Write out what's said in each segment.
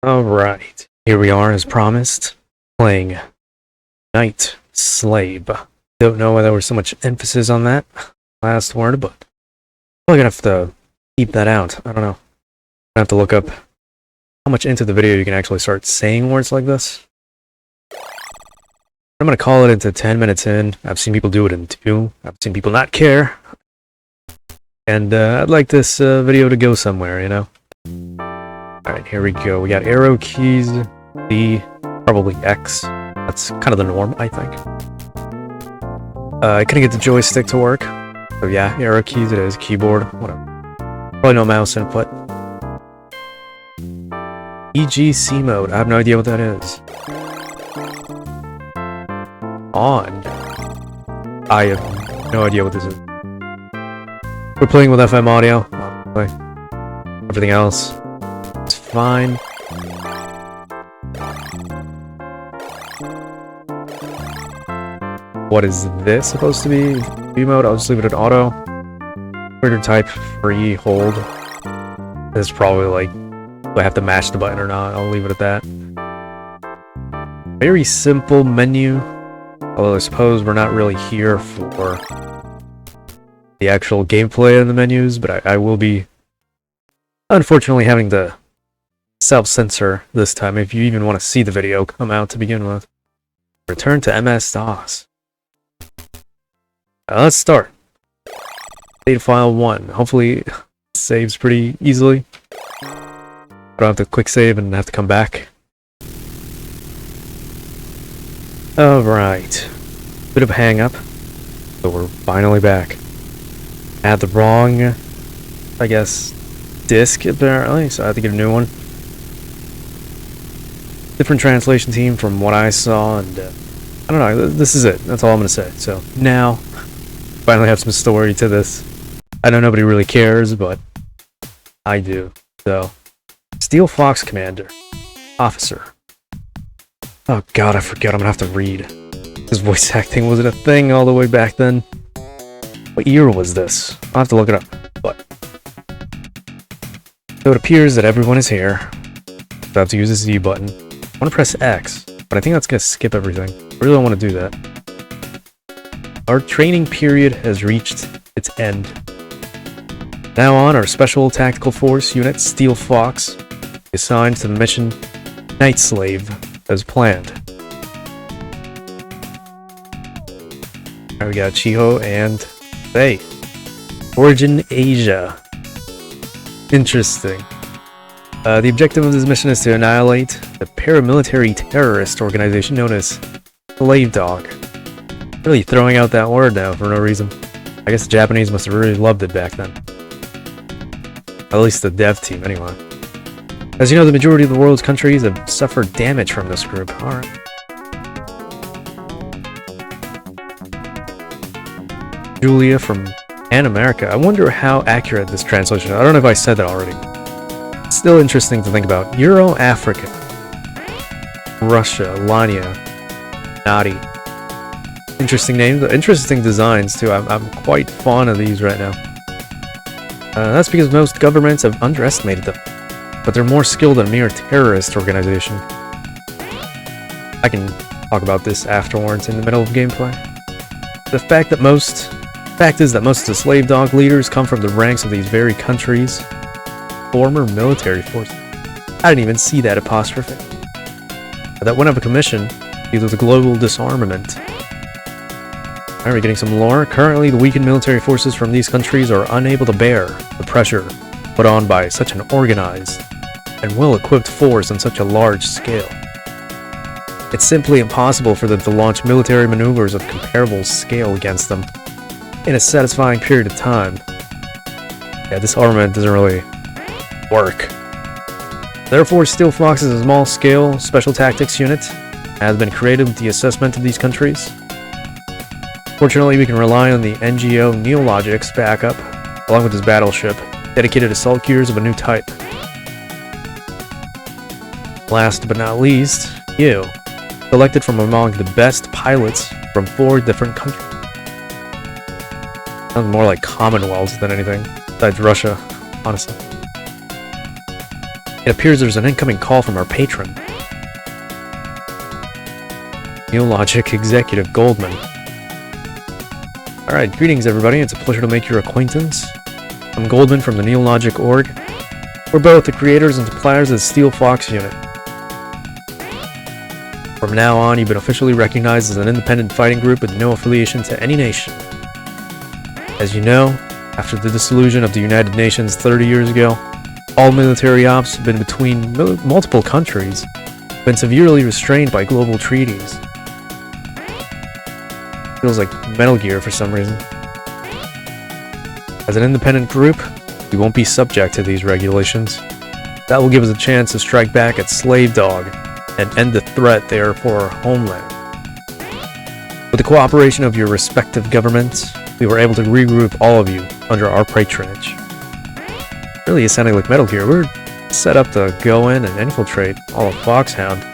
Alright, here we are as promised, playing Night Slave. Don't know why there was so much emphasis on that last word, but I'm gonna have to keep that out. I don't know. I have to look up how much into the video you can actually start saying words like this. I'm gonna call it into 10 minutes in. I've seen people do it in 2. I've seen people not care. And I'd like this video to go somewhere, you know? Alright, here we go. We got arrow keys, B, probably X. That's kind of the norm, I think. I couldn't get the joystick to work. So yeah, arrow keys it is, keyboard, whatever. Probably no mouse input. EGC mode, I have no idea what that is. On. I have no idea what this is. We're playing with FM audio. Everything else is fine. What is this supposed to be? V mode? I'll just leave it at auto. Trigger type, free, hold. This is probably like, do I have to mash the button or not? I'll leave it at that. Very simple menu. Although I suppose we're not really here for the actual gameplay in the menus, but I will be unfortunately having to self-censor this time if you even want to see the video come out to begin with. Return to MS-DOS. Let's start. Data file 1. Hopefully it saves pretty easily. I don't have to quick save and have to come back. Alright. Bit of a hang up. So we're finally back. I had the wrong, I guess, disc apparently, so I had to get a new one. Different translation team from what I saw, and I don't know, this is it. That's all I'm gonna say. So now, finally have some story to this. I know nobody really cares, but I do. So, Steel Fox Commander. Officer. Oh god, I forget, I'm gonna have to read. This voice acting wasn't a thing all the way back then. What year was this? I'll have to look it up, but... So it appears that everyone is here. So I have to use the Z button. I want to press X, but I think that's gonna skip everything. I really don't want to do that. Our training period has reached its end. Now on, our Special Tactical Force Unit, Steel Fox, is assigned to the mission Night Slave, as planned. Alright, we got Chiho and Faye. Origin Asia. Interesting. The objective of this mission is to annihilate the paramilitary terrorist organization known as Slave Dog. Really throwing out that word now for no reason. I guess the Japanese must have really loved it back then. At least the dev team, anyway. As you know, the majority of the world's countries have suffered damage from this group. Alright. Julia from Pan America. I wonder how accurate this translation is. I don't know if I said that already. It's still interesting to think about. Euro Africa. Russia. Lania. Nadi. Interesting names. Interesting designs too. I'm quite fond of these right now. That's because most governments have underestimated them. But they're more skilled than a mere terrorist organization. I can talk about this afterwards in the middle of gameplay. The fact is that most of the slave dog leaders come from the ranks of these very countries' former military forces. I didn't even see that apostrophe. That went up a commission due to the global disarmament. Alright, we're getting some lore. Currently, the weakened military forces from these countries are unable to bear the pressure put on by such an organized and well-equipped force on such a large scale. It's simply impossible for them to launch military maneuvers of comparable scale against them in a satisfying period of time. Yeah, this armament doesn't really work. Therefore, Steel Fox's small-scale special tactics unit has been created with the assessment of these countries. Fortunately, we can rely on the NGO Neologic's backup, along with his battleship, dedicated assault gears of a new type. Last but not least, you, selected from among the best pilots from 4 different countries. Sounds more like Commonwealths than anything, besides Russia, honestly. It appears there's an incoming call from our patron. Neologic Executive Goldman. Alright, greetings everybody, it's a pleasure to make your acquaintance. I'm Goldman from the Neologic Org. We're both the creators and suppliers of the Steel Fox unit. From now on, you've been officially recognized as an independent fighting group with no affiliation to any nation. As you know, after the dissolution of the United Nations 30 years ago, all military ops have been between multiple countries, been severely restrained by global treaties. Feels like Metal Gear for some reason. As an independent group, we won't be subject to these regulations. That will give us a chance to strike back at Slave Dog and end the threat there for our homeland. With the cooperation of your respective governments, we were able to regroup all of you under our patronage. Really is sounding like Metal Gear. We're set up to go in and infiltrate all of Foxhound.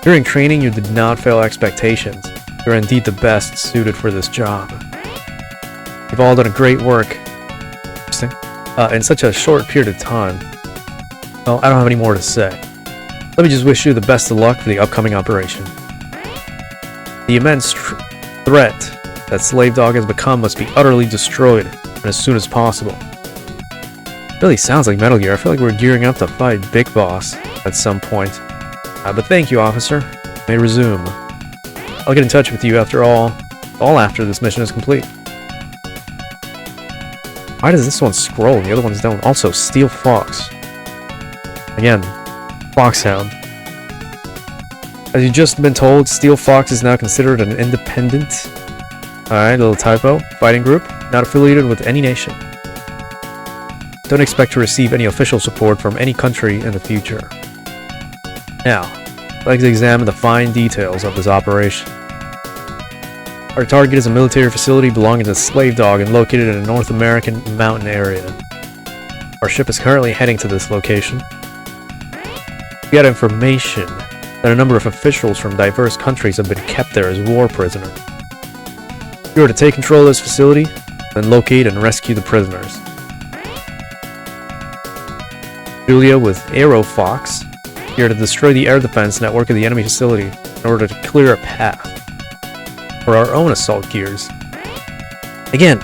During training, you did not fail expectations. You're indeed the best suited for this job. You've all done a great work. Interesting. In such a short period of time. Well, I don't have any more to say. Let me just wish you the best of luck for the upcoming operation. The immense threat that Slave Dog has become must be utterly destroyed, and as soon as possible. Really sounds like Metal Gear. I feel like we're gearing up to fight Big Boss at some point. But thank you, officer. You may resume. I'll get in touch with you after all after this mission is complete. Why does this one scroll and the other ones don't? Also, Steel Fox. Again, Foxhound. As you've just been told, Steel Fox is now considered an independent, alright, little typo, fighting group, not affiliated with any nation. Don't expect to receive any official support from any country in the future. Now, let's examine the fine details of this operation. Our target is a military facility belonging to Slave Dog and located in a North American mountain area. Our ship is currently heading to this location. We got information that a number of officials from diverse countries have been kept there as war prisoners. You are to take control of this facility, then locate and rescue the prisoners. Julia with Aero Fox, you are to destroy the air defense network of the enemy facility in order to clear a path for our own assault gears. Again,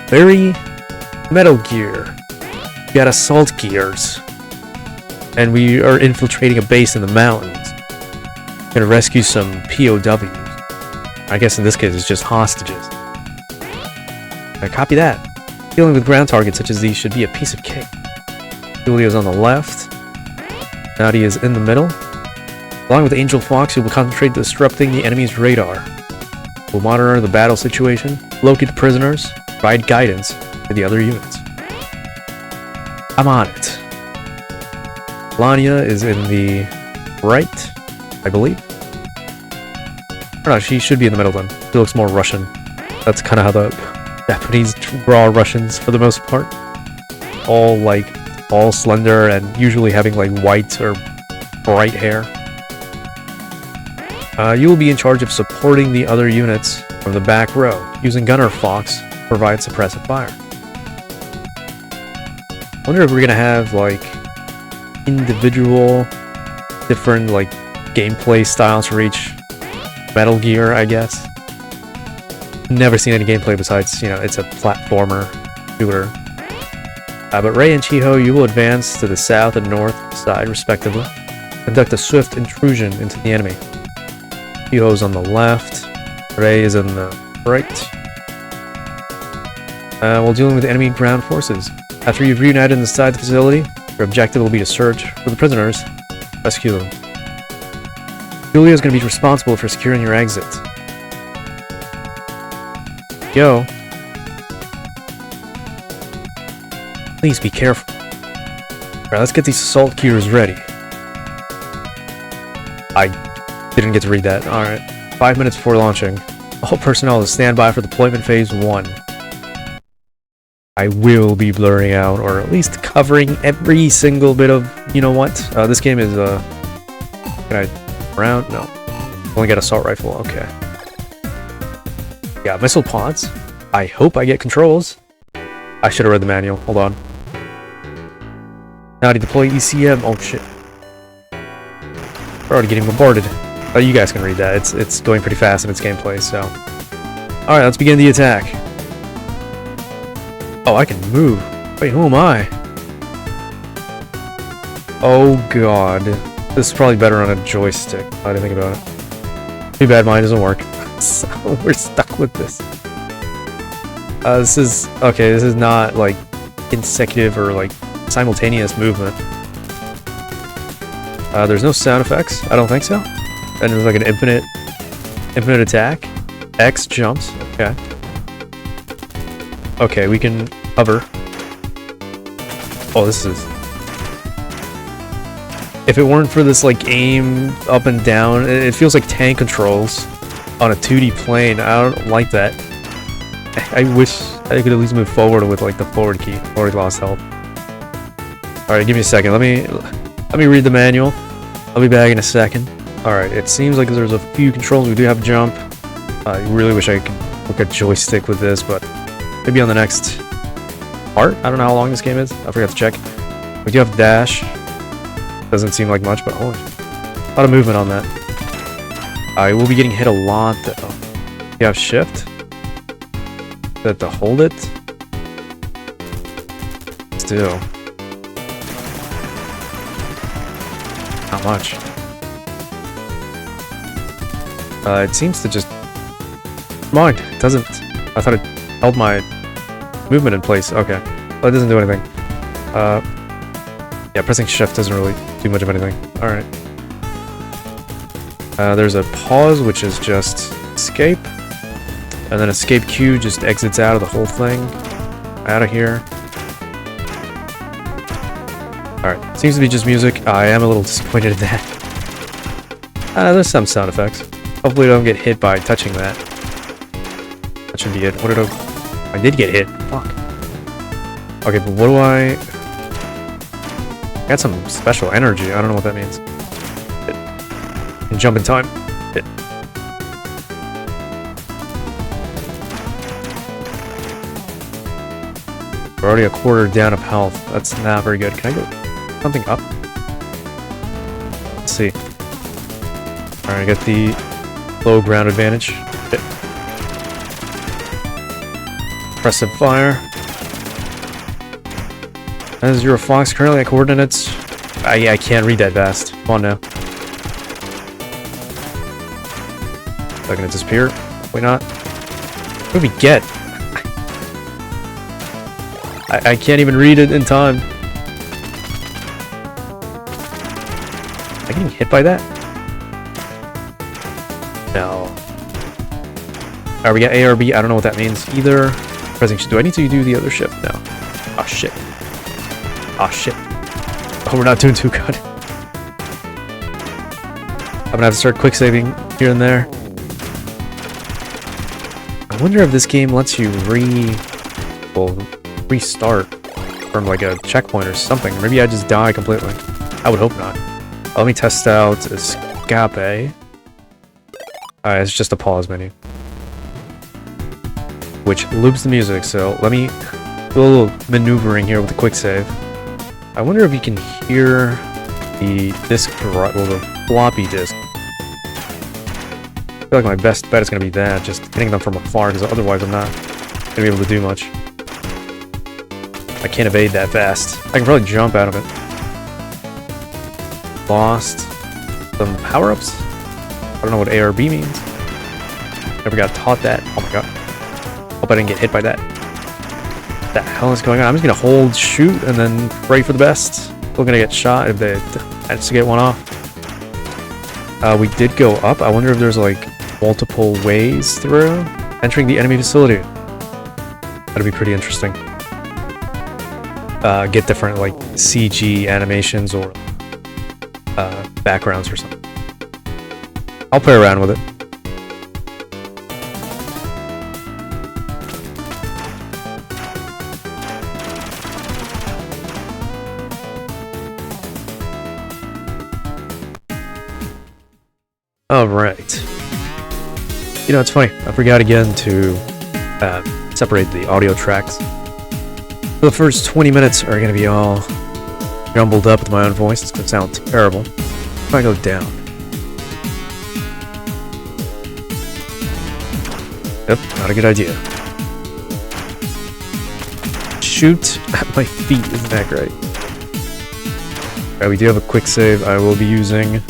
very Metal Gear. We got assault gears. And we are infiltrating a base in the mountains. Gonna rescue some POWs. I guess in this case it's just hostages. I copy that. Dealing with ground targets such as these should be a piece of cake. Julia's on the left. Nadia is in the middle. Along with Angel Fox, you will concentrate disrupting the enemy's radar. We'll monitor the battle situation, locate the prisoners, provide guidance to the other units. I'm on it. Lanya is in the right, I believe. Or no, she should be in the middle then. She looks more Russian. That's kind of how the Japanese draw Russians for the most part. All slender and usually having like white or bright hair. You will be in charge of supporting the other units from the back row, using Gunner Fox to provide suppressive fire. I wonder if we're gonna have like individual different like gameplay styles for each Metal Gear, I guess. Never seen any gameplay besides, you know, it's a platformer shooter. But Rei and Chiho, you will advance to the south and north side respectively. Conduct a swift intrusion into the enemy. Chiho's on the left, Rei is in the right. While dealing with enemy ground forces. After you've reunited inside the facility, your objective will be to search for the prisoners, rescue them. Julia is going to be responsible for securing your exit. Yo. Please be careful. Alright, let's get these assault gears ready. I didn't get to read that. Alright. 5 minutes before launching. All personnel to stand by for deployment phase 1. I will be blurring out, or at least covering every single bit of, you know what? This game is, can I round? No. Only got assault rifle, okay. Got missile pods. I hope I get controls. I should have read the manual, hold on. Now to deploy ECM. Oh shit. We're already getting bombarded. Oh, you guys can read that. It's going pretty fast in its gameplay, so. Alright, let's begin the attack. Oh, I can move. Wait, who am I? Oh god. This is probably better on a joystick. I didn't think about it. Too bad mine doesn't work. So we're stuck with this. This is... Okay, this is not, like, consecutive or, like, simultaneous movement. There's no sound effects. I don't think so. And there's, like, an infinite attack. X jumps. Okay. Okay, we can hover. Oh, this is... If it weren't for this, like, aim up and down, it feels like tank controls on a 2D plane. I don't like that. I wish I could at least move forward with, like, the forward key. Already lost health. Alright, give me a second. Let me read the manual. I'll be back in a second. Alright, it seems like there's a few controls. We do have jump. I really wish I could work a joystick with this, but maybe on the next part? I don't know how long this game is. I forgot to check. We do have dash. Doesn't seem like much, but holy, a lot of movement on that. I will be getting hit a lot, though. You have shift. Is that to hold it? Still. Not much. It seems to just... Mind, it doesn't... I thought it held my movement in place. Okay. Well, it doesn't do anything. Yeah, pressing shift doesn't really do much of anything. Alright. There's a pause, which is just escape. And then escape Q just exits out of the whole thing. Out of here. Alright, seems to be just music. I am a little disappointed in that. There's some sound effects. Hopefully I don't get hit by touching that. That should be it. What did I did get hit. Fuck. Okay, but what do I... Got some special energy. I don't know what that means. Hit. Can jump in time. Hit. We're already a quarter down of health. That's not very good. Can I go something up? Let's see. Alright, I got the low ground advantage. Hit. Press fire. As you're a fox, currently at coordinates... I can't read that fast. Come on now. Is that gonna disappear? Probably not. What do we get? I can't even read it in time. Am I getting hit by that? No. Alright, we got ARB. I don't know what that means either. Pressing... Do I need to do the other shift? No. Oh, shit. Oh shit. Oh, we're not doing too good. I'm gonna have to start quick saving here and there. I wonder if this game lets you restart from like a checkpoint or something. Maybe I just die completely. I would hope not. Let me test out escape. It's just a pause menu. Which loops the music, so let me do a little maneuvering here with the quick save. I wonder if you can hear the disc, well, the floppy disk. I feel like my best bet is going to be that, just hitting them from afar, because otherwise I'm not going to be able to do much. I can't evade that fast. I can probably jump out of it. Lost some power-ups. I don't know what ARB means. Never got taught that. Oh my god. Hope I didn't get hit by that. What the hell is going on? I'm just gonna hold, shoot, and then pray for the best. Still gonna get shot if they manage to get one off. We did go up. I wonder if there's like multiple ways through entering the enemy facility. That'd be pretty interesting. Get different like CG animations or backgrounds or something. I'll play around with it. Alright. You know, it's funny. I forgot again to separate the audio tracks. The first 20 minutes are going to be all jumbled up with my own voice. It's gonna sound terrible. If I go down. Yep, not a good idea. Shoot at my feet isn't that great. Alright, we do have a quick save I will be abusing.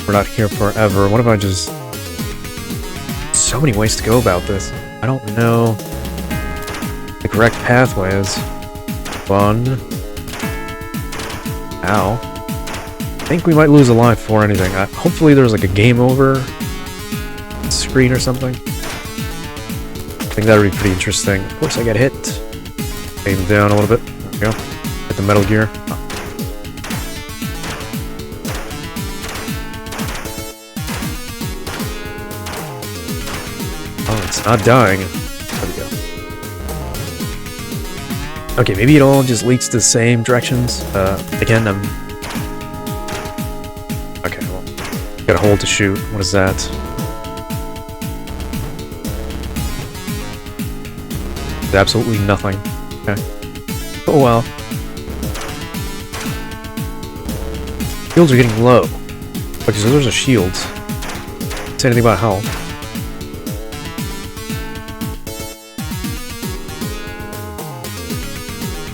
We're not here forever. What if I just... So many ways to go about this. I don't know the correct pathway is. 1. Ow. I think we might lose a life before anything. Hopefully there's like a game over screen or something. I think that would be pretty interesting. Of course I get hit. Aim down a little bit. There we go. Hit the metal gear. Oh, it's not dying. There we go. Okay, maybe it all just leads to the same directions. Again, I'm... Okay, well... Got a hold to shoot. What is that? It's absolutely nothing. Okay. Oh well. Shields are getting low. Okay, so those are shields. Say anything about health.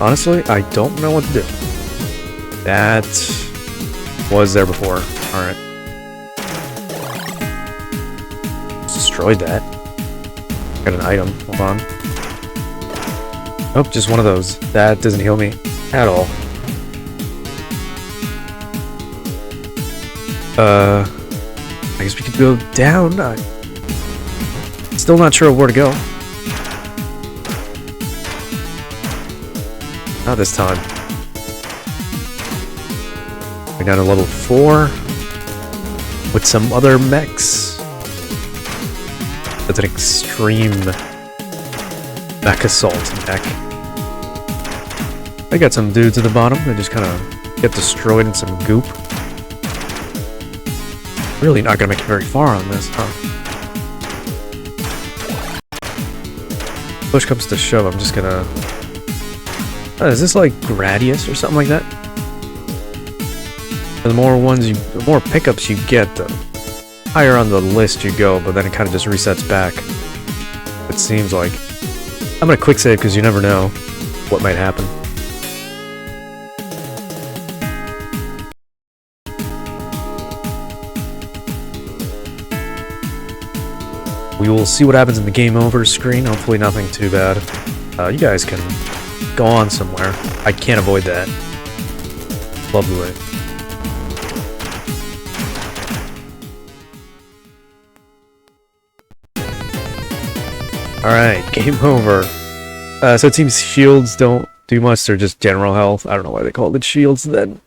Honestly, I don't know what to do. That was there before. Alright. Destroyed that. Got an item. Hold on. Nope, just one of those. That doesn't heal me at all. I guess we could go down. Still not sure where to go. Not this time. We're down to level 4 with some other mechs. That's an extreme mech assault mech. I got some dudes at the bottom that just kind of get destroyed in some goop. Really not gonna make it very far on this, huh? Push comes to shove, I'm just gonna... is this like Gradius or something like that? The more the more pickups you get, the higher on the list you go, but then it kind of just resets back. It seems like. I'm gonna quick save because you never know what might happen. We will see what happens in the game over screen. Hopefully nothing too bad. You guys can go on somewhere. I can't avoid that. Lovely. Alright, game over. So it seems shields don't do much, they're just general health. I don't know why they called it shields then.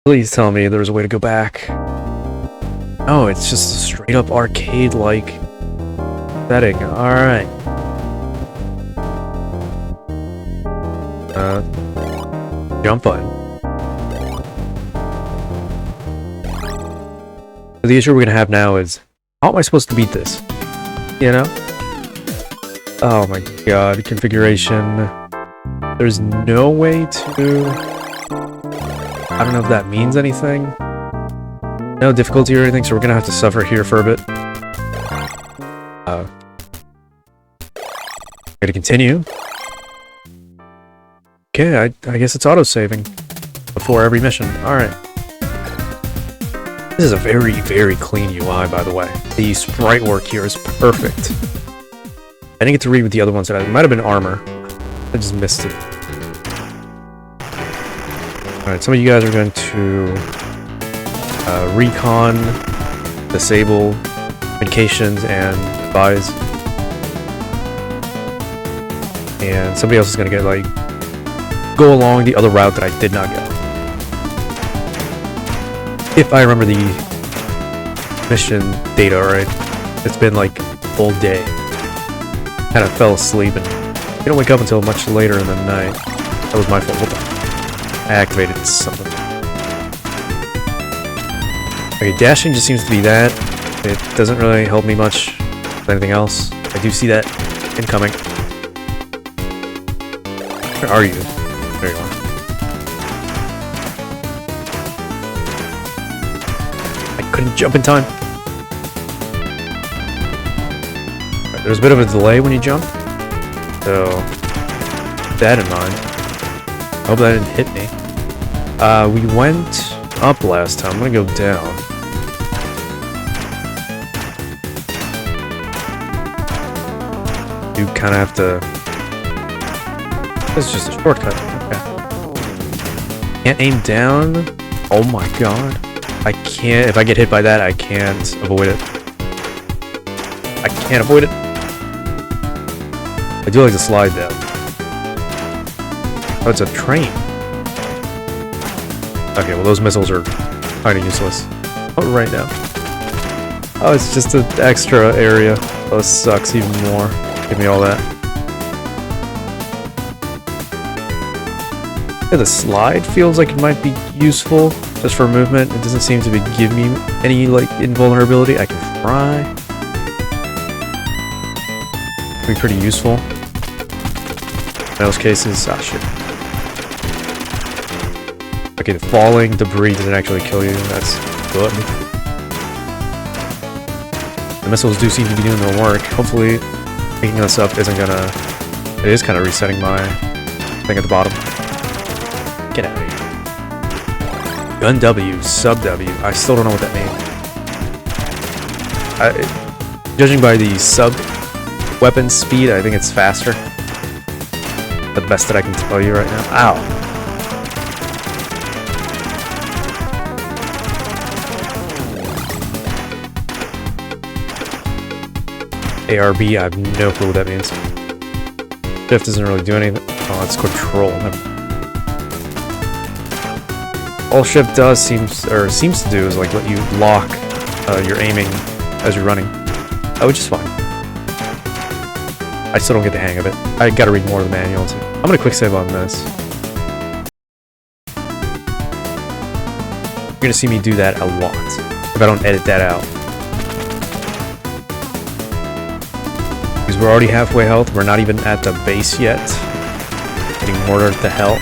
Please tell me there was a way to go back. Oh, it's just a straight up arcade-like setting. Alright. Jump button. The issue we're gonna have now is, how am I supposed to beat this? You know? Oh my god, configuration. There's no way to... I don't know if that means anything. No difficulty or anything, so we're gonna have to suffer here for a bit. Gonna continue. Okay, I guess it's auto-saving before every mission. Alright. This is a very, very clean UI, by the way. The sprite work here is perfect. I didn't get to read what the other ones said. It might have been armor. I just missed it. Alright, some of you guys are going to recon, disable communications, and buys. And somebody else is going to get, like, go along the other route that I did not go. If I remember the mission data right. It's been, like, all day. Kind of fell asleep and didn't wake up until much later in the night. That was my fault. Hold on. I activated something. Okay, dashing just seems to be that. It doesn't really help me much with anything else. I do see that incoming. Where are you? There you are. I couldn't jump in time. Right, there's a bit of a delay when you jump, so keep that in mind. I hope that didn't hit me. We went up last time. I'm gonna go down. You kind of have to... This is just a shortcut. Okay. Can't aim down. Oh my god. I can't... If I get hit by that, I can't avoid it. I can't avoid it. I do like to slide though. Oh, it's a train. Okay, well those missiles are kind of useless. Oh, right now. Oh, it's just an extra area. Oh, this sucks even more. Give me all that. Yeah, the slide feels like it might be useful just for movement. It doesn't seem to be giving me any like invulnerability. I can try. Be pretty useful. In those cases, ah shit. Okay, the falling debris doesn't actually kill you. That's good. The missiles do seem to be doing their work. Hopefully, picking this up isn't gonna... It is kind of resetting my thing at the bottom. Get out of here. Gun W, sub W. I still don't know what that means. Judging by the sub weapon speed, I think it's faster. The best that I can tell you right now. Ow. ARB, I have no clue what that means. Shift doesn't really do anything. Oh, it's control. All shift does seems to do is like let you lock your aiming as you're running, which is fine. I still don't get the hang of it. I gotta read more of the manual too. I'm gonna quick save on this. You're gonna see me do that a lot if I don't edit that out. Because we're already halfway health, we're not even at the base yet. Getting mortared to hell.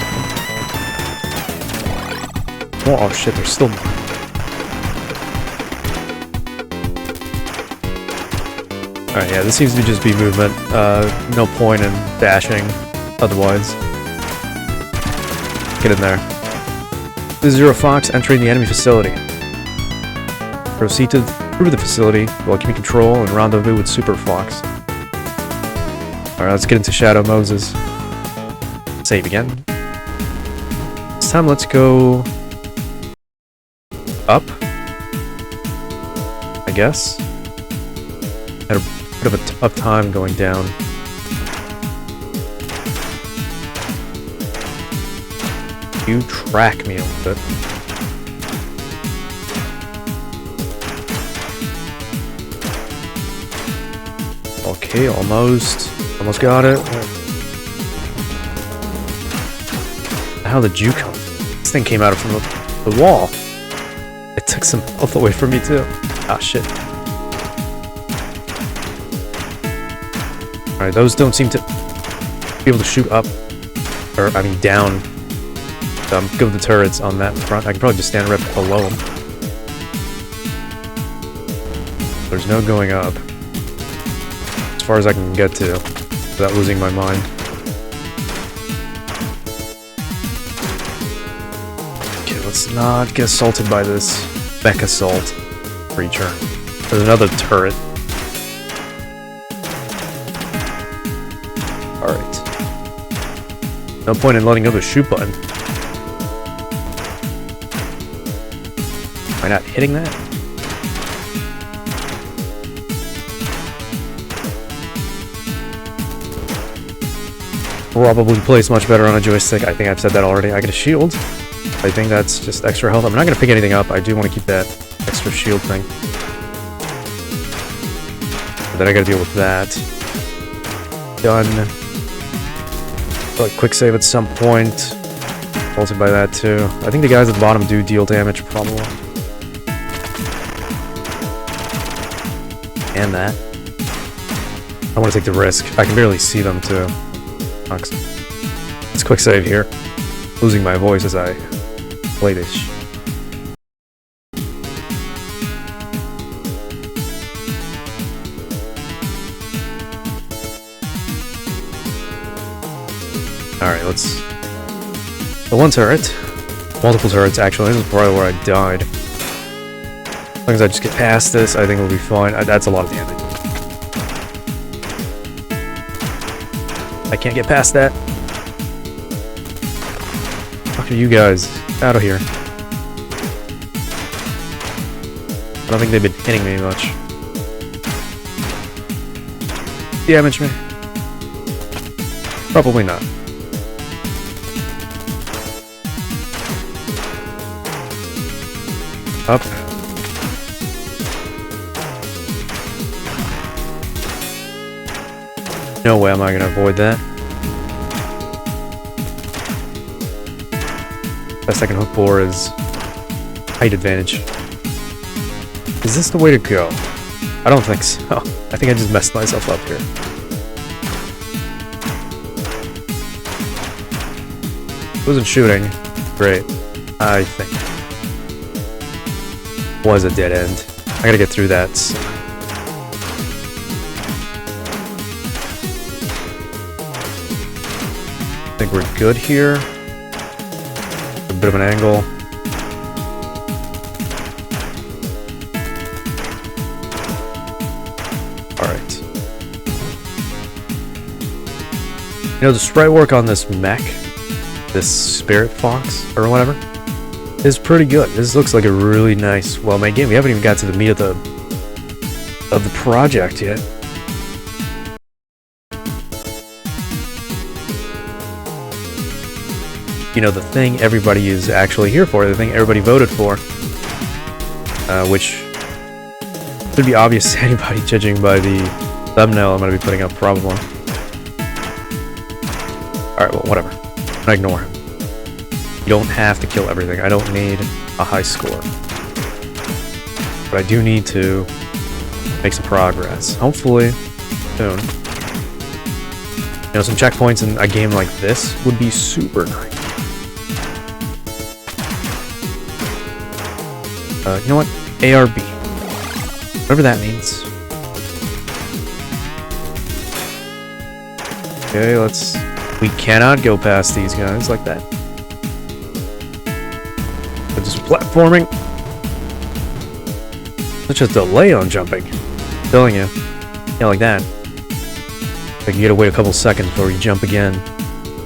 Oh shit, there's still more. Alright, yeah, this seems to just be movement. No point in dashing otherwise. Get in there. This is Zero Fox entering the enemy facility. Proceed through the facility while keeping control and rendezvous with Super Fox. Alright, let's get into Shadow Moses. Save again. This time let's go... up? I guess? Had a bit of a tough time going down. You track me a little bit. Okay, almost Almost got it. How did you come? This thing came out from the wall. It took some health away from me too. Ah, shit. Alright, those don't seem to be able to shoot up. Or, I mean, down. Go with the turrets on that front. I can probably just stand right below them. There's no going up. As far as I can get to, without losing my mind. Okay, let's not get assaulted by this mech assault creature. There's another turret. Alright. No point in letting go of the shoot button. Am I not hitting that? Probably plays much better on a joystick. I think I've said that already. I get a shield. I think that's just extra health. I'm not going to pick anything up. I do want to keep that extra shield thing. But then I got to deal with that. Done. Like quick save at some point. Ulted by that too. I think the guys at the bottom do deal damage, probably. And that. I want to take the risk. I can barely see them too. Let's quick save here. Losing my voice as I play this. Alright, let's... The one turret. Multiple turrets, actually. This is probably where I died. As long as I just get past this, I think we'll be fine. That's a lot of damage. I can't get past that. Fuck are you guys? Out of here. I don't think they've been hitting me much. Damage me? Probably not. Up. No way am I gonna avoid that. Best I can hope for is height advantage. Is this the way to go? I don't think so. I think I just messed myself up here. Wasn't shooting. Great. I think. Was a dead end. I gotta get through that. I think we're good here. A bit of an angle. Alright. You know, the sprite work on this mech, this spirit fox, or whatever, is pretty good. This looks like a really nice, well-made game. We haven't even got to the meat of the project yet. You know, the thing everybody is actually here for, the thing everybody voted for, which should be obvious to anybody judging by the thumbnail I'm going to be putting up, probably. Alright, well, whatever. I ignore him. You don't have to kill everything. I don't need a high score. But I do need to make some progress. Hopefully, soon. You know, some checkpoints in a game like this would be super nice. You know what? ARB. Whatever that means. Okay, let's... We cannot go past these guys like that. But just platforming. Such a delay on jumping. I'm telling you. Yeah, like that. Like you gotta wait a couple seconds before you jump again.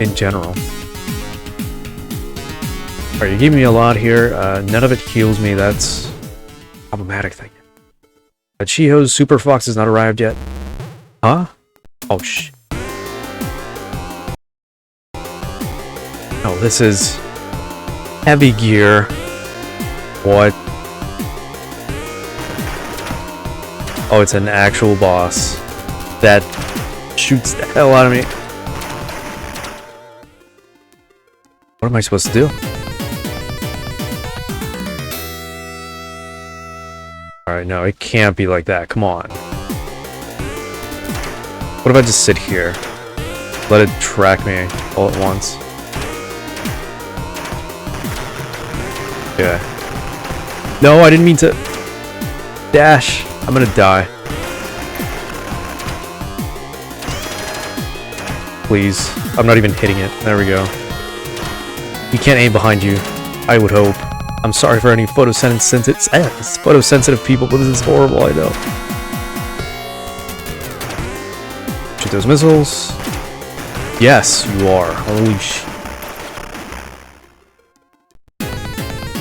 In general. Alright, you gave me a lot here. None of it heals me. That's a problematic thing. But Shiho's Super Fox has not arrived yet. Huh? Oh, shit. Oh, this is heavy gear. What? Oh, it's an actual boss that shoots the hell out of me. What am I supposed to do? Alright, no, it can't be like that. Come on. What if I just sit here? Let it track me all at once. Yeah. No, I didn't mean to dash. I'm gonna die. Please. I'm not even hitting it. There we go. You can't aim behind you. I would hope. I'm sorry for any photosensitive people, but this is horrible, I know. Shoot those missiles. Yes, you are. Holy sh...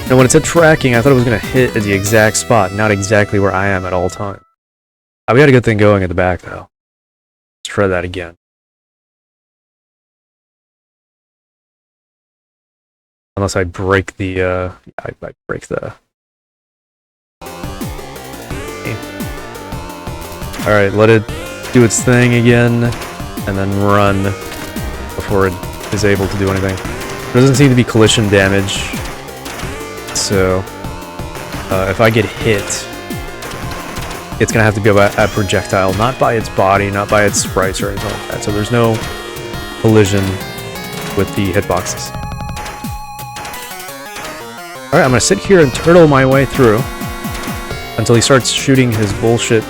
Now, when it said tracking, I thought it was going to hit at the exact spot, not exactly where I am at all times. We got a good thing going at the back, though. Let's try that again. Unless I break the, I break the... Okay. Alright, let it do its thing again, and then run before it is able to do anything. There doesn't seem to be collision damage. So, if I get hit, it's gonna have to be by a projectile, not by its body, not by its sprites or anything like that. So there's no collision with the hitboxes. Alright, I'm gonna sit here and turtle my way through until he starts shooting his bullshit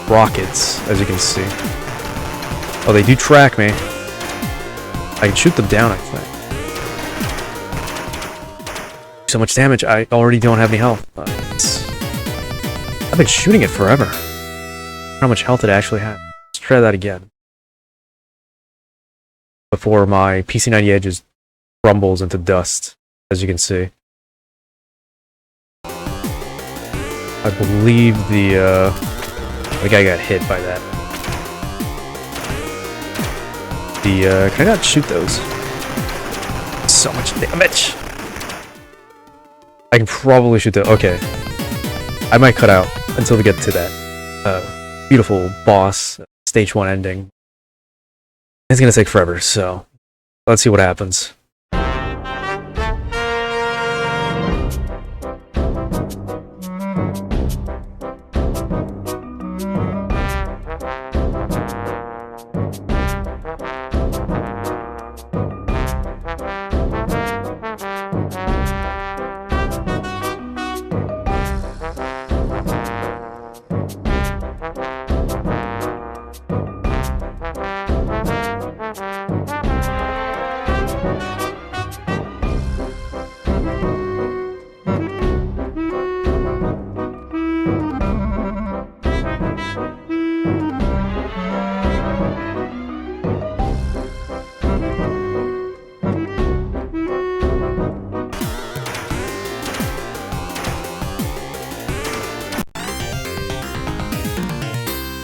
rockets, as you can see. Oh, they do track me. I can shoot them down, I think. So much damage, I already don't have any health. I've been shooting it forever. How much health it actually had. Let's try that again. Before my PC-98 just crumbles into dust, as you can see. I believe the guy got hit by that. Can I not shoot those? So much damage! I can probably shoot the... Okay. I might cut out until we get to that beautiful boss, stage 1 ending. It's gonna take forever, so let's see what happens.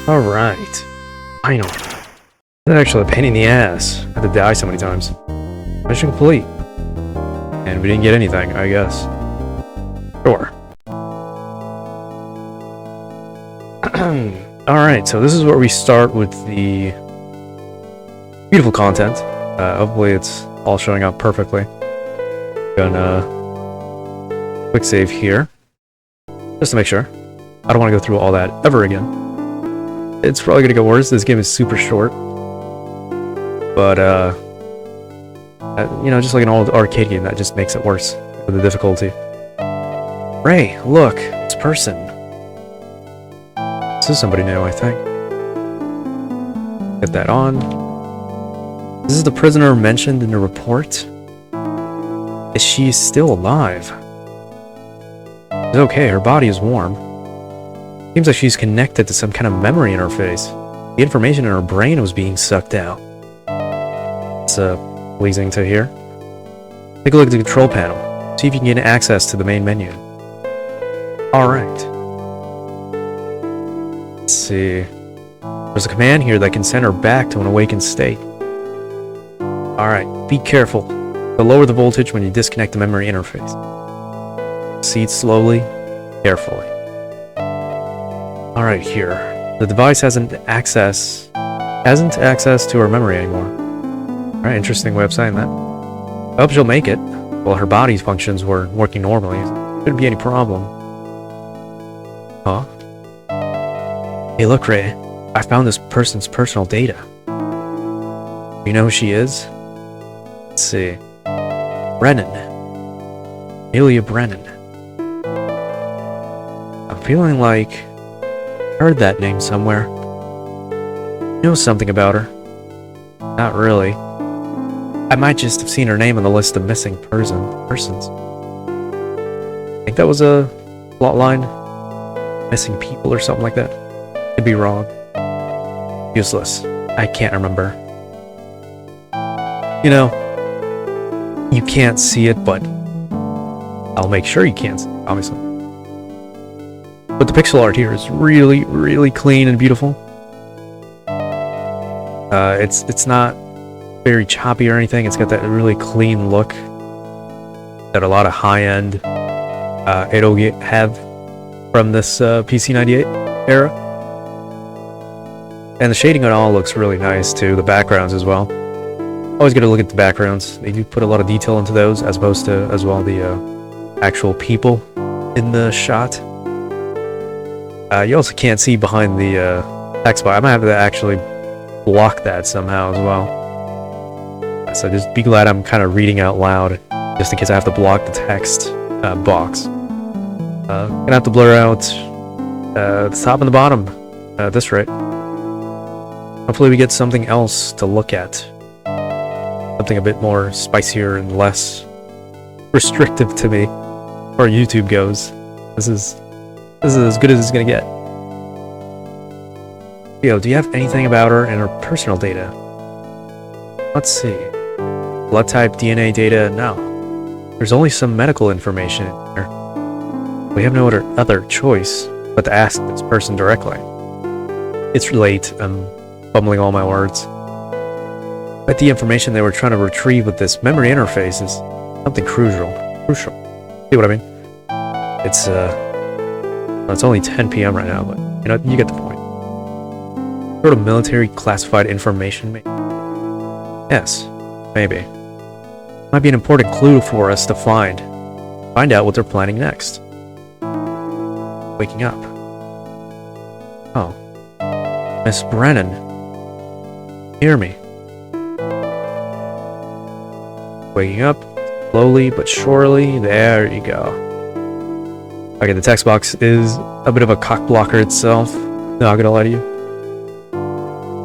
Alright. Finally. That's actually a pain in the ass. I had to die so many times. Mission complete. And we didn't get anything, I guess. Sure. Alright, so this is where we start with the beautiful content. Hopefully it's all showing up perfectly. Gonna quick save here. Just to make sure. I don't want to go through all that ever again. It's probably gonna get worse. This game is super short. But, you know, just like an old arcade game, that just makes it worse with the difficulty. Ray, look, it's a person. This is somebody new, I think. Get that on. This is the prisoner mentioned in the report. Is she still alive? It's okay, her body is warm. Seems like she's connected to some kind of memory interface. The information in her brain was being sucked out. It's pleasing to hear. Take a look at the control panel. See if you can get access to the main menu. Alright. Let's see. There's a command here that can send her back to an awakened state. Alright, be careful. To lower the voltage when you disconnect the memory interface. Proceed slowly, carefully. Alright, here. The device hasn't access to her memory anymore. Alright, interesting way of saying that. I hope she'll make it. Well, her body's functions were working normally. Shouldn't be any problem. Huh? Hey, look, Ray. I found this person's personal data. You know who she is? Let's see. Brennan. Amelia Brennan. I'm feeling like I heard that name somewhere. You know something about her? Not really. I might just have seen her name on the list of missing persons. I think that was a plot line. Missing people or something like that. Could be wrong. Useless. I can't remember. You know, you can't see it, but I'll make sure you can't see it, obviously. But the pixel art here is really, really clean and beautiful. It's not very choppy or anything. It's got that really clean look that a lot of high-end it'll have from this PC-98 era. And the shading on all looks really nice too. The backgrounds as well. Always gotta look at the backgrounds. They do put a lot of detail into those, as opposed to as well the actual people in the shot. You also can't see behind the text bar. I might have to actually block that somehow as well. So just be glad I'm kind of reading out loud, just in case I have to block the text box. Gonna have to blur out the top and the bottom at this rate. Hopefully we get something else to look at. Something a bit more spicier and less restrictive to me, as far as YouTube goes. This is as good as it's gonna get. Yo, do you have anything about her and her personal data? Let's see. Blood type, DNA data, no. There's only some medical information in here. We have no other choice but to ask this person directly. It's late, I'm bumbling all my words. But the information they were trying to retrieve with this memory interface is something crucial. See what I mean? It's only 10 p.m. right now, but you get the point. Sort of military classified information, maybe? Yes, maybe. Might be an important clue for us to find out what they're planning next. Waking up. Oh. Miss Brennan. Hear me. Waking up, slowly but surely. There you go. Okay, the text box is a bit of a cock blocker itself. Not gonna lie to you.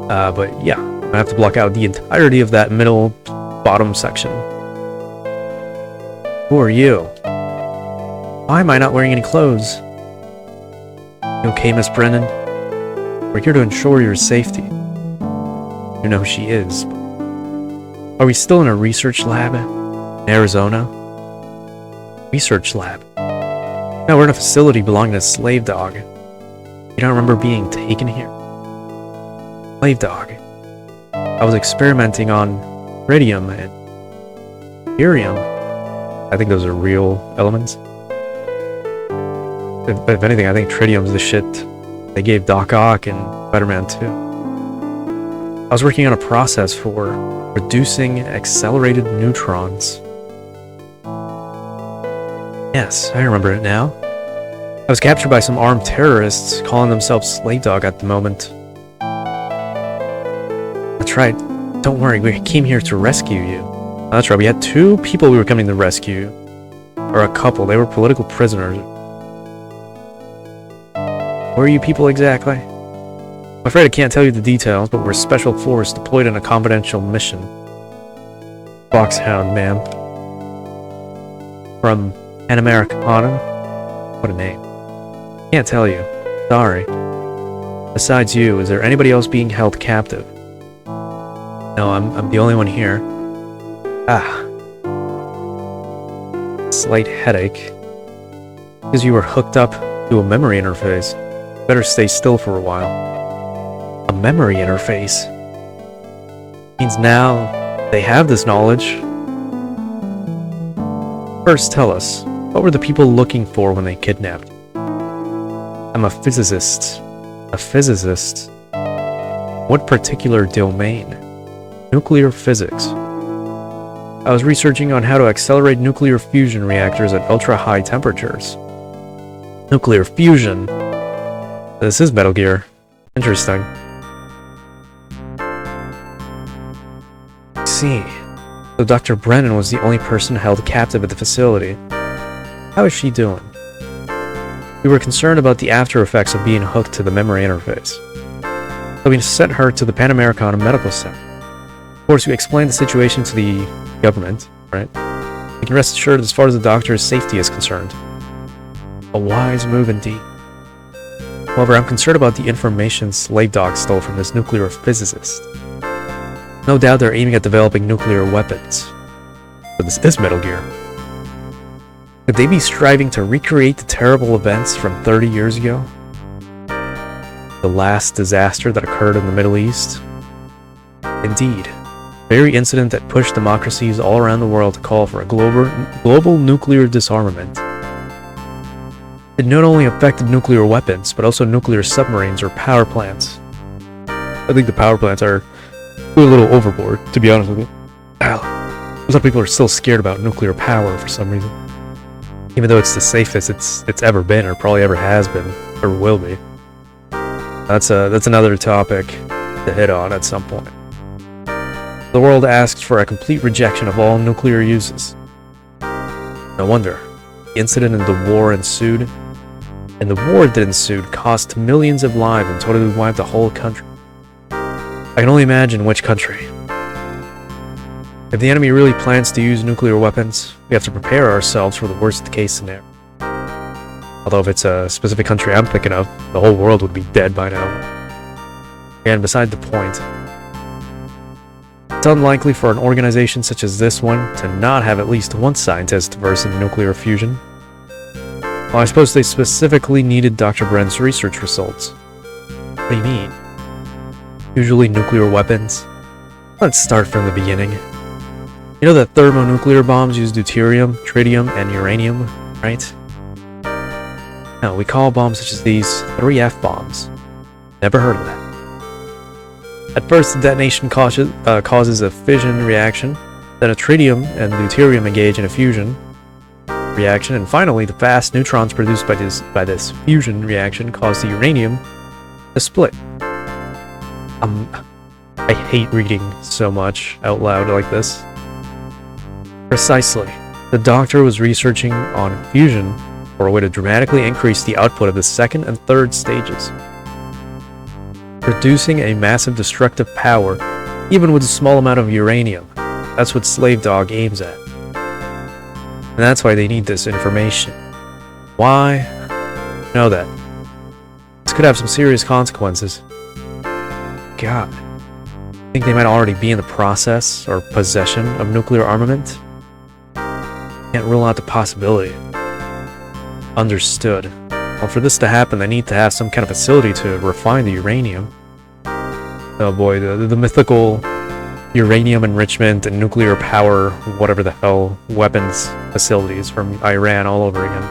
But yeah, I'm gonna have to block out the entirety of that middle bottom section. Who are you? Why am I not wearing any clothes? You okay, Miss Brennan? We're here to ensure your safety. You know who she is. Are we still in a research lab? In Arizona? Research lab? No, we're in a facility belonging to Slave Dog. You don't remember being taken here? Slave Dog. I was experimenting on tritium and barium. I think those are real elements. If anything, I think tritium's the shit they gave Doc Ock and Spider-Man 2. I was working on a process for reducing accelerated neutrons. Yes, I remember it now. I was captured by some armed terrorists calling themselves Slave Dog at the moment. That's right. Don't worry, we came here to rescue you. That's right, we had two people we were coming to rescue. Or a couple, they were political prisoners. Who are you people exactly? I'm afraid I can't tell you the details, but we're a special force deployed on a confidential mission. Foxhound, ma'am. From Americana? What a name. Can't tell you. Sorry. Besides you, is there anybody else being held captive? No, I'm the only one here. Ah. Slight headache. Because you were hooked up to a memory interface. Better stay still for a while. A memory interface? Means now they have this knowledge. First, tell us, what were the people looking for when they kidnapped you? I'm a physicist. A physicist? What particular domain? Nuclear physics. I was researching on how to accelerate nuclear fusion reactors at ultra-high temperatures. Nuclear fusion? This is Metal Gear. Interesting. I see. So Dr. Brennan was the only person held captive at the facility. How is she doing? We were concerned about the after effects of being hooked to the memory interface. So we sent her to the Pan Americana Medical Center. Of course, we explained the situation to the government, right? You can rest assured as far as the doctor's safety is concerned. A wise move indeed. However, I'm concerned about the information Slave Dog stole from this nuclear physicist. No doubt they're aiming at developing nuclear weapons. But this is Metal Gear. Could they be striving to recreate the terrible events from 30 years ago? The last disaster that occurred in the Middle East? Indeed. The very incident that pushed democracies all around the world to call for a global nuclear disarmament. It not only affected nuclear weapons, but also nuclear submarines or power plants. I think the power plants are a little overboard, to be honest with you. A lot of people are still scared about nuclear power for some reason. Even though it's the safest it's ever been, or probably ever has been, or will be. That's another topic to hit on at some point. The world asked for a complete rejection of all nuclear uses. No wonder. The incident and the war ensued. And the war that ensued cost millions of lives and totally wiped the whole country. I can only imagine which country. If the enemy really plans to use nuclear weapons, we have to prepare ourselves for the worst case scenario. Although if it's a specific country I'm thinking of, the whole world would be dead by now. Again, beside the point. It's unlikely for an organization such as this one to not have at least one scientist versed in nuclear fusion. Well, I suppose they specifically needed Dr. Brent's research results. What do you mean? Usually nuclear weapons? Let's start from the beginning. You know that thermonuclear bombs use deuterium, tritium, and uranium, right? No, we call bombs such as these 3F bombs. Never heard of that. At first, the detonation causes a fission reaction, then a tritium and deuterium engage in a fusion reaction, and finally, the fast neutrons produced by this fusion reaction cause the uranium to split. I hate reading so much out loud like this. Precisely. The doctor was researching on fusion for a way to dramatically increase the output of the second and third stages, producing a massive destructive power, even with a small amount of uranium. That's what Slave Dog aims at. And that's why they need this information. Why? Know that. This could have some serious consequences. God. I think they might already be in the process or possession of nuclear armament. Can't rule out the possibility. Understood. Well, for this to happen, they need to have some kind of facility to refine the uranium. Oh boy, the mythical uranium enrichment and nuclear power, whatever the hell, weapons facilities from Iran all over again.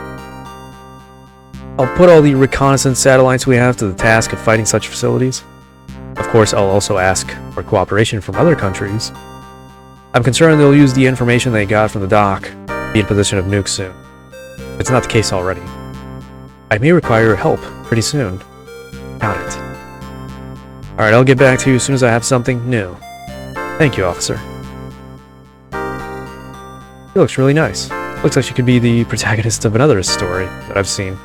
I'll put all the reconnaissance satellites we have to the task of fighting such facilities. Of course, I'll also ask for cooperation from other countries. I'm concerned they'll use the information they got from the dock to be in position of nuke soon. It's not the case already. I may require your help pretty soon. Got it. Alright, I'll get back to you as soon as I have something new. Thank you, officer. She looks really nice. Looks like she could be the protagonist of another story that I've seen.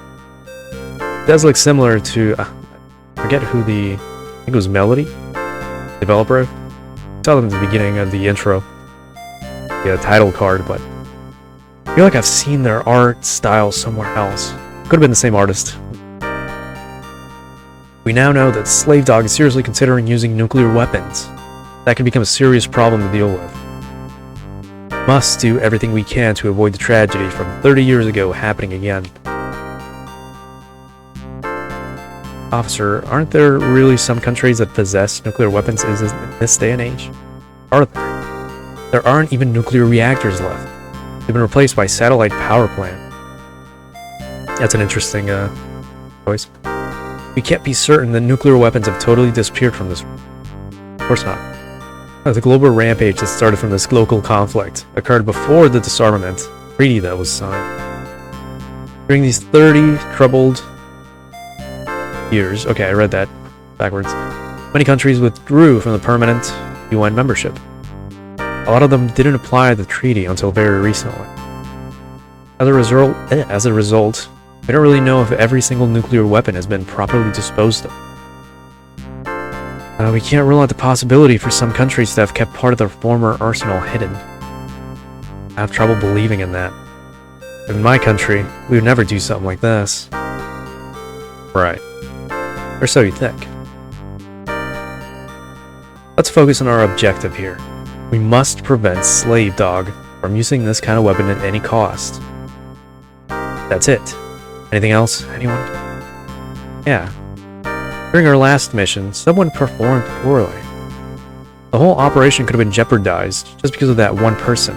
It does look similar to... I forget who the... I think it was Melody? Developer? I saw them at the beginning of the intro. The title card, but... I feel like I've seen their art style somewhere else. Could have been the same artist. We now know that Slave Dog is seriously considering using nuclear weapons. That could become a serious problem to deal with. Must do everything we can to avoid the tragedy from 30 years ago happening again. Officer, aren't there really some countries that possess nuclear weapons in this day and age? Are there? There aren't even nuclear reactors left. They've been replaced by satellite power plant. That's an interesting choice. We can't be certain that nuclear weapons have totally disappeared from this world. Of course not. The global rampage that started from this local conflict occurred before the disarmament treaty that was signed. During these 30 troubled years, okay, I read that backwards, many countries withdrew from the permanent UN membership. A lot of them didn't apply the treaty until very recently. As a result, we don't really know if every single nuclear weapon has been properly disposed of. We can't rule out the possibility for some countries to have kept part of their former arsenal hidden. I have trouble believing in that. In my country, we would never do something like this. Right. Or so you think. Let's focus on our objective here. We must prevent Slave Dog from using this kind of weapon at any cost. That's it. Anything else, anyone? Yeah. During our last mission, someone performed poorly. The whole operation could have been jeopardized just because of that one person.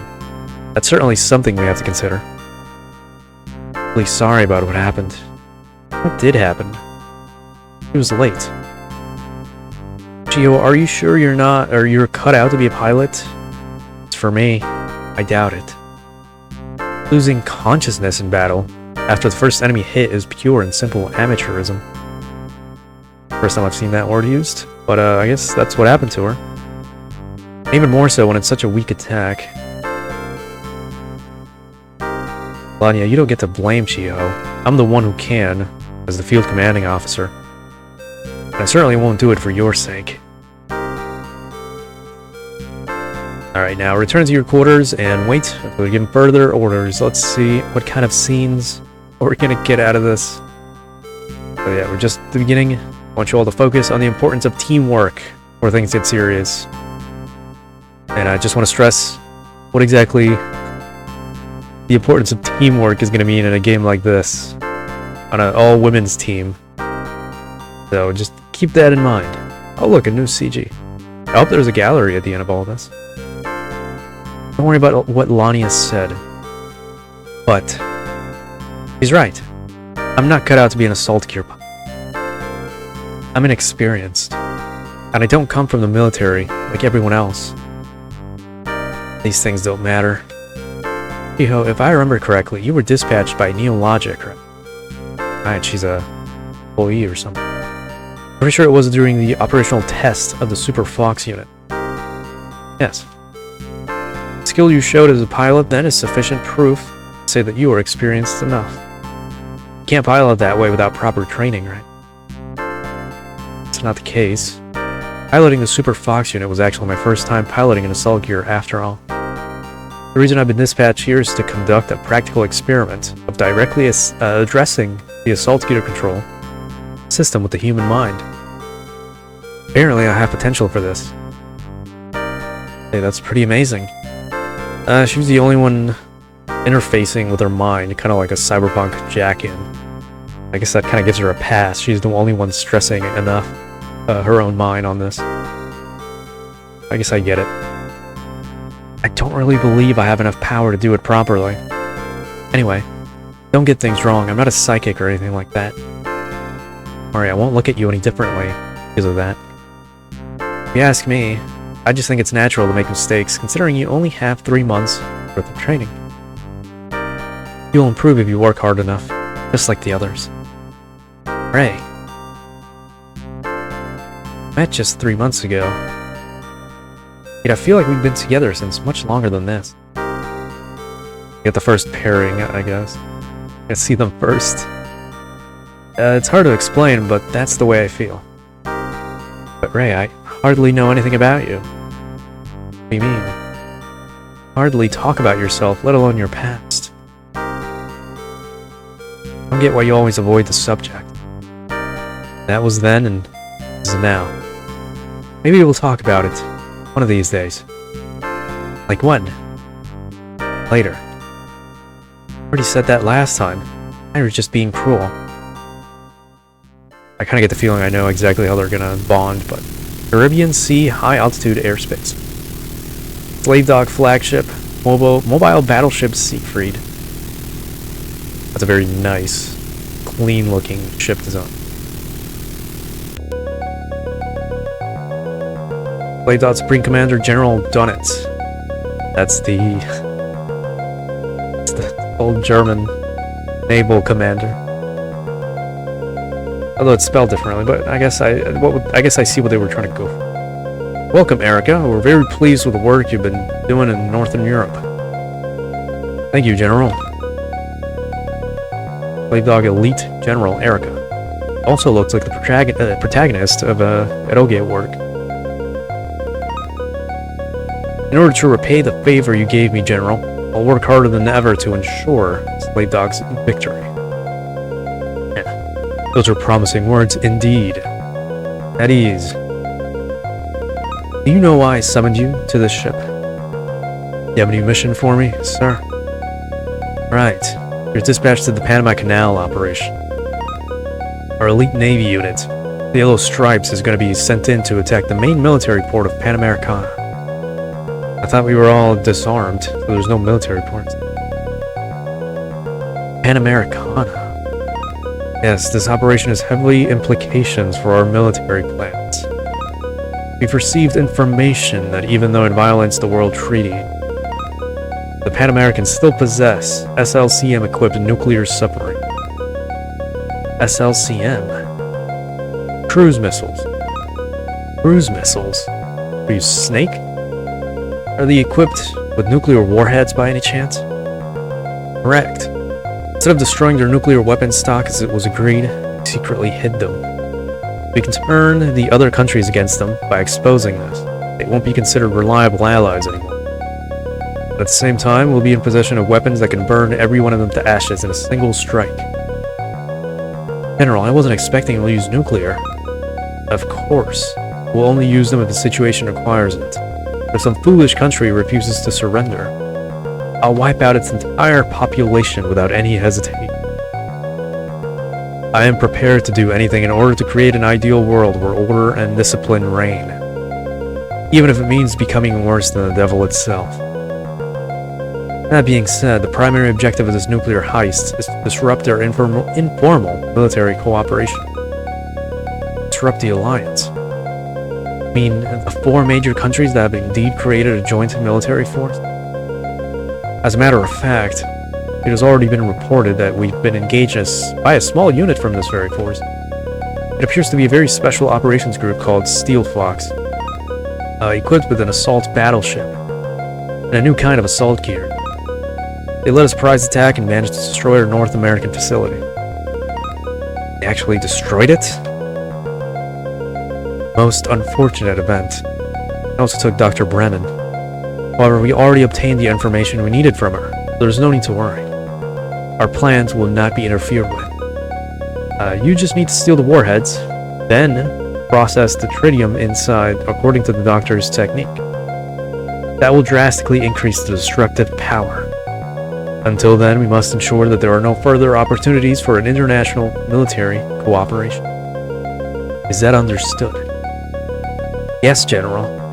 That's certainly something we have to consider. I'm really sorry about what happened. What did happen? He was late. Gio, are you sure you're cut out to be a pilot? As for me, I doubt it. Losing consciousness in battle after the first enemy hit is pure and simple amateurism. First time I've seen that word used, but I guess that's what happened to her. Even more so when it's such a weak attack. Lanya, you don't get to blame Chiho. I'm the one who can, as the field commanding officer. And I certainly won't do it for your sake. Alright, now return to your quarters and wait until we give further orders. Let's see what kind of scenes we're gonna get out of this. So yeah, we're just at the beginning. I want you all to focus on the importance of teamwork before things get serious. And I just want to stress what exactly the importance of teamwork is going to mean in a game like this on an all-women's team. So just keep that in mind. Oh look, a new CG. I hope there's a gallery at the end of all of this. Don't worry about what Lania said. But he's right. I'm not cut out to be an assault gear pilot. I'm inexperienced. And I don't come from the military like everyone else. These things don't matter. Chiho, if I remember correctly, you were dispatched by Neologic, right? Right, she's a employee or something. Pretty sure it was during the operational test of the Super Fox unit. Yes. The skill you showed as a pilot then is sufficient proof to say that you are experienced enough. You can't pilot that way without proper training, right? It's not the case. Piloting the Super Fox unit was actually my first time piloting an assault gear after all. The reason I've been dispatched here is to conduct a practical experiment of directly addressing the assault gear control system with the human mind. Apparently I have potential for this. Hey, that's pretty amazing. She was the only one interfacing with her mind, kind of like a cyberpunk jack-in. I guess that kind of gives her a pass. She's the only one stressing enough her own mind on this. I guess I get it. I don't really believe I have enough power to do it properly. Anyway, don't get things wrong. I'm not a psychic or anything like that. Alright, I won't look at you any differently because of that. If you ask me, I just think it's natural to make mistakes, considering you only have 3 months worth of training. You'll improve if you work hard enough, just like the others. Ray. Met just 3 months ago. Yet I feel like we've been together since much longer than this. Get the first pairing, I guess. I see them first. It's hard to explain, but that's the way I feel. But Ray, I hardly know anything about you. What do you mean? Hardly talk about yourself, let alone your past. I don't get why you always avoid the subject. That was then, and this is now. Maybe we'll talk about it one of these days. Like when? Later. Already said that last time. I was just being cruel. I kind of get the feeling I know exactly how they're gonna bond, but Caribbean Sea high altitude airspace. Slave Dog flagship, mobile battleship Siegfried. That's a very nice, clean looking ship design. Slave Dog Supreme Commander General Donitz. That's the old German naval commander. Although it's spelled differently, but I guess I see what they were trying to go for. Welcome, Erica. We're very pleased with the work you've been doing in Northern Europe. Thank you, General. Slave Dog Elite General Erica. Also looks like the protagonist of Eroge at work. In order to repay the favor you gave me, General, I'll work harder than ever to ensure Slave Dog's victory. Yeah, those are promising words indeed. At ease. Do you know why I summoned you to this ship? You have any mission for me, sir? Right. You're dispatched to the Panama Canal operation. Our elite Navy unit, the Yellow Stripes, is going to be sent in to attack the main military port of Panamericana. I thought we were all disarmed, so there's no military ports. Panamericana. Yes, this operation has heavy implications for our military plans. We've received information that even though it violates the World Treaty, the Pan Americans still possess SLCM-equipped nuclear submarine. SLCM? Cruise missiles. Cruise missiles? Are you Snake? Are they equipped with nuclear warheads by any chance? Correct. Instead of destroying their nuclear weapons stock as it was agreed, we secretly hid them. We can turn the other countries against them by exposing this. They won't be considered reliable allies anymore. But at the same time, we'll be in possession of weapons that can burn every one of them to ashes in a single strike. General, I wasn't expecting we'll use nuclear. Of course. We'll only use them if the situation requires it. If some foolish country refuses to surrender, I'll wipe out its entire population without any hesitation. I am prepared to do anything in order to create an ideal world where order and discipline reign, even if it means becoming worse than the devil itself. That being said, the primary objective of this nuclear heist is to disrupt their informal military cooperation. Disrupt the alliance. I mean, the 4 major countries that have indeed created a joint military force? As a matter of fact, it has already been reported that we've been engaged by a small unit from this very force. It appears to be a very special operations group called Steel Fox, equipped with an assault battleship and a new kind of assault gear. They led a surprise attack and managed to destroy our North American facility. They actually destroyed it? Most unfortunate event. It also took Dr. Brennan. However, we already obtained the information we needed from her, so there's no need to worry. Our plans will not be interfered with. You just need to steal the warheads, then process the tritium inside according to the doctor's technique. That will drastically increase the destructive power. Until then, we must ensure that there are no further opportunities for an international military cooperation. Is that understood? Yes, General.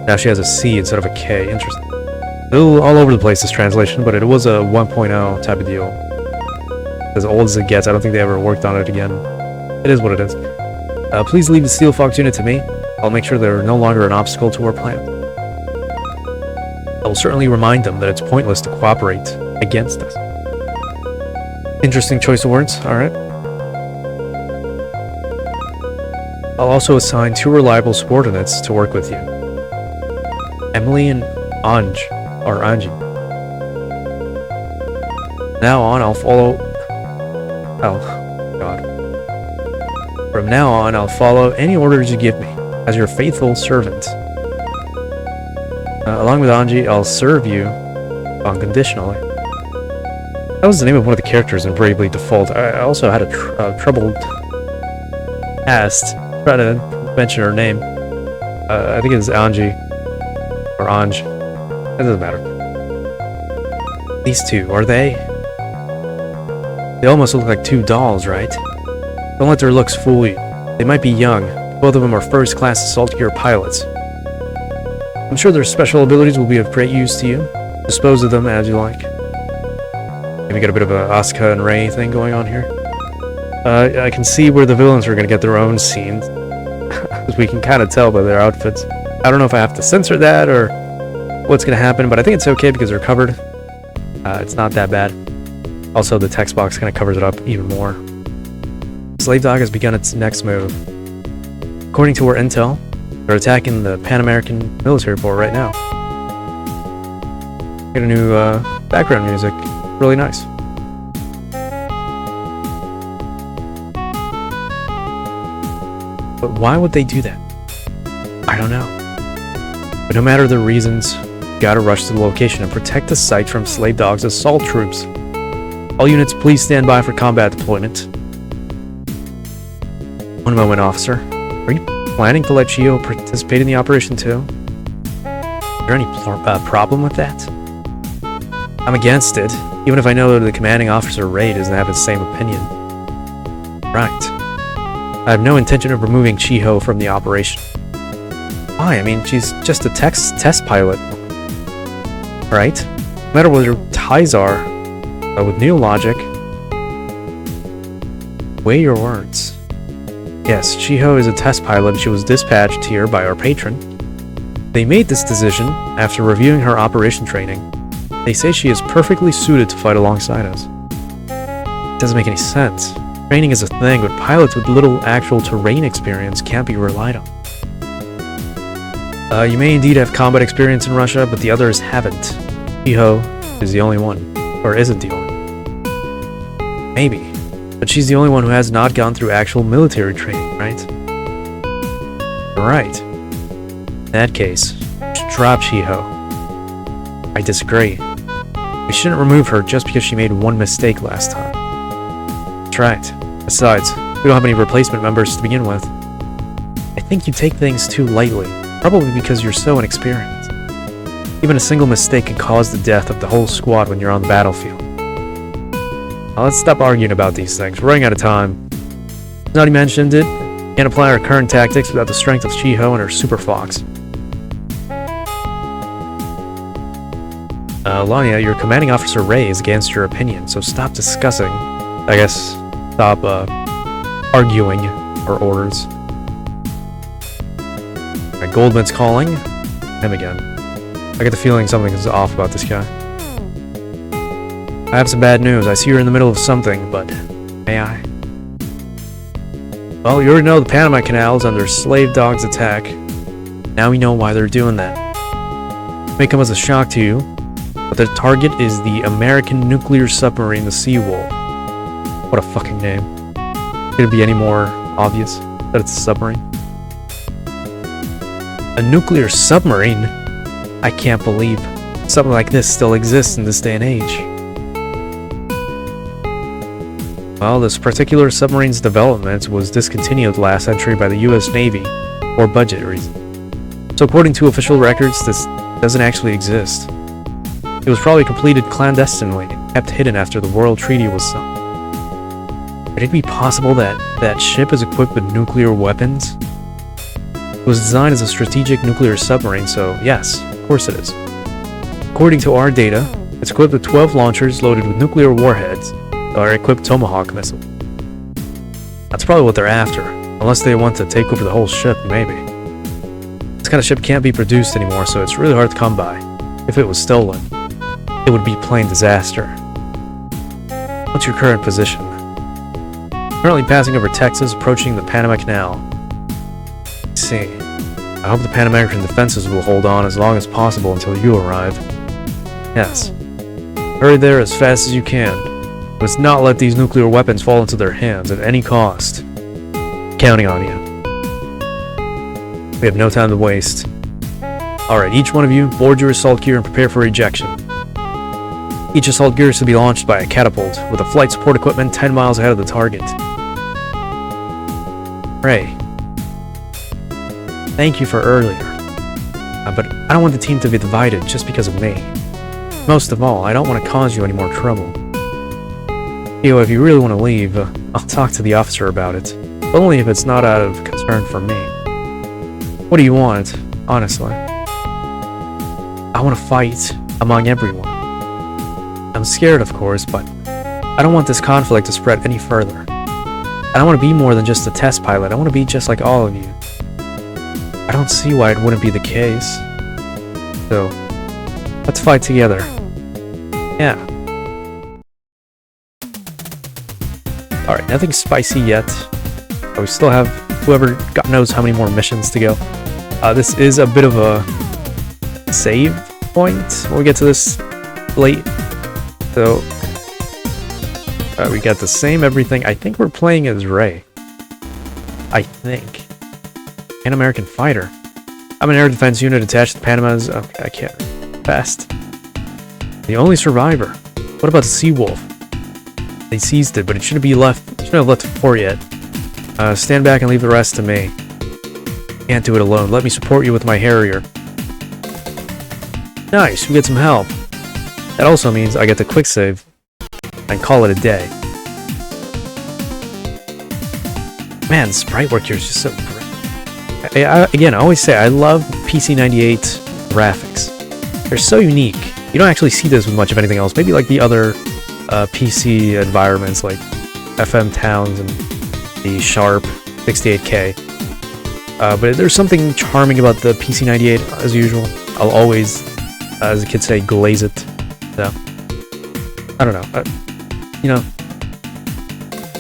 Now she has a C instead of a K. Interesting. Still all over the place, this translation, but it was a 1.0 type of deal. As old as it gets, I don't think they ever worked on it again. It is what it is. Please leave the Steel Fox unit to me. I'll make sure they're no longer an obstacle to our plan. I will certainly remind them that it's pointless to cooperate against us. Interesting choice of words, alright. I'll also assign 2 reliable subordinates to work with you. Emily and Anji. Now on, I'll follow... Oh, God. From now on, I'll follow any orders you give me, as your faithful servant. Along with Anji, I'll serve you unconditionally. That was the name of one of the characters in Bravely Default. I also had a troubled past. Try to mention her name. I think it's Anji. Or Anj. It doesn't matter. These 2, are they? They almost look like 2 dolls, right? Don't let their looks fool you. They might be young. Both of them are first-class assault gear pilots. I'm sure their special abilities will be of great use to you. Dispose of them as you like. Maybe get a bit of a Asuka and Rei thing going on here. I can see where the villains are going to get their own scenes. As we can kind of tell by their outfits. I don't know if I have to censor that or what's going to happen, but I think it's okay because they're covered. It's not that bad. Also, the text box kind of covers it up even more. Slave Dog has begun its next move. According to our intel, they're attacking the Pan American military port right now. Get a new background music. Really nice. But why would they do that? I don't know. But no matter the reasons, you gotta rush to the location and protect the site from Slave Dog's assault troops. All units, please stand by for combat deployment. One moment, officer. Are you planning to let Chio participate in the operation too? Is there any problem with that? I'm against it, even if I know that the commanding officer, Ray, doesn't have the same opinion. Right. I have no intention of removing Chiho from the operation. Why? I mean, she's just a test pilot. Right? No matter what her ties are, with new logic, weigh your words. Yes, Chiho is a test pilot and she was dispatched here by our patron. They made this decision after reviewing her operation training. They say she is perfectly suited to fight alongside us. It doesn't make any sense. Training is a thing, but pilots with little actual terrain experience can't be relied on. You may indeed have combat experience in Russia, but the others haven't. Shiho is the only one. Or isn't the only one. Maybe. But she's the only one who has not gone through actual military training, right? Right. In that case, we should drop Shiho. I disagree. We shouldn't remove her just because she made one mistake last time. That's right. Besides, we don't have any replacement members to begin with. I think you take things too lightly, probably because you're so inexperienced. Even a single mistake can cause the death of the whole squad when you're on the battlefield. Now let's stop arguing about these things. We're running out of time. As already mentioned it, can't apply our current tactics without the strength of Shiho and her Super Fox. Lanya, your commanding officer Ray is against your opinion, so stop discussing. I guess, stop, arguing our orders. Alright, Goldman's calling. Him again. I get the feeling something is off about this guy. I have some bad news. I see you're in the middle of something, but may I? Well, you already know the Panama Canal is under slave dogs' attack. Now we know why they're doing that. It may come as a shock to you, but the target is the American nuclear submarine, the Seawolf. What a fucking name. Could it be any more obvious that it's a submarine? A nuclear submarine? I can't believe something like this still exists in this day and age. Well, this particular submarine's development was discontinued last century by the US Navy for budget reasons. So according to official records, this doesn't actually exist. It was probably completed clandestinely, kept hidden after the World Treaty was signed. Could it be possible that that ship is equipped with nuclear weapons? It was designed as a strategic nuclear submarine, so yes, of course it is. According to our data, it's equipped with 12 launchers loaded with nuclear warheads, or equipped Tomahawk missile. That's probably what they're after, unless they want to take over the whole ship, maybe. This kind of ship can't be produced anymore, so it's really hard to come by. If it was stolen, it would be plain disaster. What's your current position? Currently passing over Texas, approaching the Panama Canal. Let's see. I hope the Pan American defenses will hold on as long as possible until you arrive. Yes. Hurry there as fast as you can. Let's not let these nuclear weapons fall into their hands at any cost. Counting on you. We have no time to waste. Alright, each one of you, board your assault gear and prepare for ejection. Each assault gear is to be launched by a catapult, with a flight support equipment 10 miles ahead of the target. Ray. Thank you for earlier. But I don't want the team to be divided just because of me. Most of all, I don't want to cause you any more trouble. If you really want to leave, I'll talk to the officer about it. But only if it's not out of concern for me. What do you want, honestly? I want to fight among everyone. I'm scared, of course, but I don't want this conflict to spread any further. I don't want to be more than just a test pilot. I want to be just like all of you. I don't see why it wouldn't be the case. So, let's fight together. Yeah. Alright, nothing spicy yet. We still have whoever, God knows how many more missions to go. This is a bit of a save point when we get to this late. So, we got the same everything. I think we're playing as Ray. I think. An American fighter. I'm an air defense unit attached to Panama's... Okay, I can't... Fast. The only survivor. What about the Seawolf? They seized it, but it shouldn't have left the fort yet. Stand back and leave the rest to me. Can't do it alone. Let me support you with my Harrier. Nice, we get some help. That also means I get to quick save and call it a day. Man, the sprite work here is just so great. Again, I always say I love PC-98 graphics. They're so unique. You don't actually see this with much of anything else. Maybe like the other PC environments like FM Towns and the Sharp 68K. But there's something charming about the PC-98 as usual. I'll always, as the kids say, glaze it. So, I don't know. You know,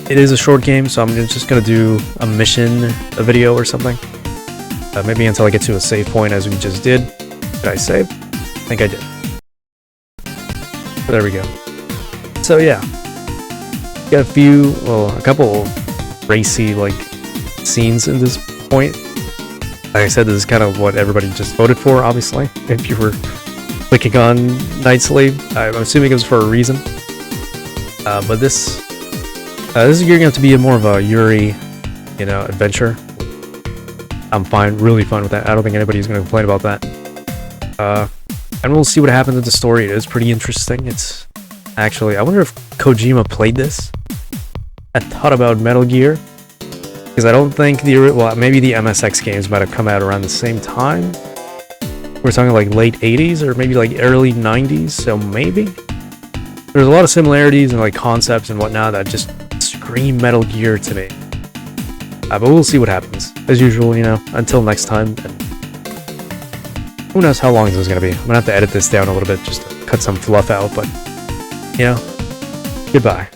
it is a short game, so I'm just gonna do a mission, a video or something. Maybe until I get to a save point as we just did. Did I save? I think I did. There we go. So yeah, got a couple racy like scenes in this point. Like I said, this is kind of what everybody just voted for, obviously. If you were clicking on Night Slave, I'm assuming it was for a reason. But this is gearing up to be more of a Yuri, adventure. I'm fine, really fine with that. I don't think anybody's going to complain about that. And we'll see what happens with the story. It is pretty interesting. It's actually, I wonder if Kojima played this. I thought about Metal Gear, because I don't think maybe the MSX games might have come out around the same time. We're talking like late 80s or maybe like early 90s, so maybe. There's a lot of similarities and like concepts and whatnot that just scream Metal Gear to me. But we'll see what happens. As usual, until next time. Who knows how long this is going to be. I'm going to have to edit this down a little bit just to cut some fluff out, but, goodbye.